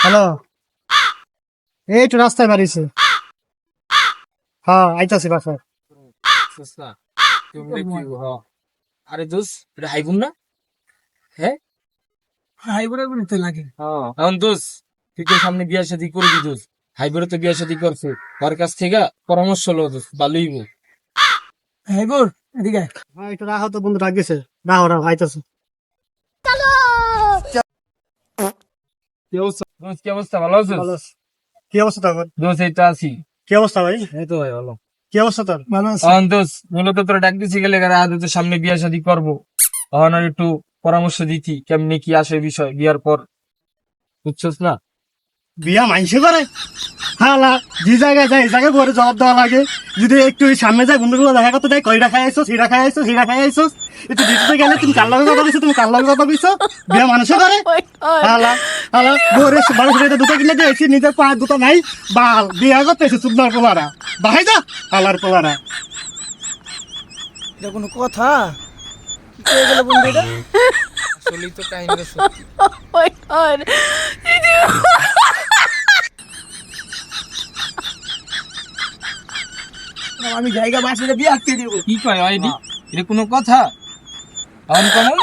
Hello, এই তো রাস্তায় বাড়িছে। হ্যাঁ, আইতাছি বাসায়। সস্তা কেমনে কি আরে দোষ এটা হাইগুন না? হ্যাঁ হাইবুড়ে তো লাগে। এখন দোষ তুই তো সামনে বিয়া শাদী করবি দোষ হাইবুড়ে তো বিয়া শাদী করছে ওর কাছ থেকে পরামর্শ লো দোষ ভালোই বল। হাইবুর এদিকে হ্যাঁ, একটু রাহো তো বন্ধু, ডাক গেছে। রাহো রাহো, আইতাছি। কি অবস্থা দোষ? কি অবস্থা? ভালো আছিস? ভালো আছি। কি অবস্থা তোর? দোষ এই তো আছি। কি অবস্থা ভাই? এই তো ভাই ভালো। কি অবস্থা তোর? ভালো আছি। এখন দোষ মূলত তোরা ডাক দিছি গেলে আজ তো সামনে বিয়া শাদী করবো, এখন আর একটু পরামর্শ দিতি কেমনি কি আসে বিষয় বিয়ার পর, বুঝছস না? বিয়া মাইনসে করে হালা, যে জায়গায় যায় এই জায়গায় ঘরে জবাব দেওয়া লাগে। যদি একটু এই সামনে যায় বন্ধুগুলো দেখা করতে যায়, কইরা খাই আইসো, সিরা খাই আইসো, সিরা খাই আইসো, একটু দিতে গেলে তুমি কার লগে কথা কইছো, তুমি কার লগে কথা কইছো? বিয়া মানুষে করে হালা হালা ঘরে মানুষ দুটো কিনে দিয়েছি, নিজের পা দুটো নাই, বাল বিয়া করতে এসে চুপনার পোলারা বাহাই যা হালার পোলারা। এটা কোনো কথা? কি করে গেল বন্ধু এটা? আসলেই তো কাহিনীটা সত্যি। my god. আমি জায়গা বাসিতে বিয়ে আটকে দিব। কি কয় এটা কোনো কথা? এখন কমল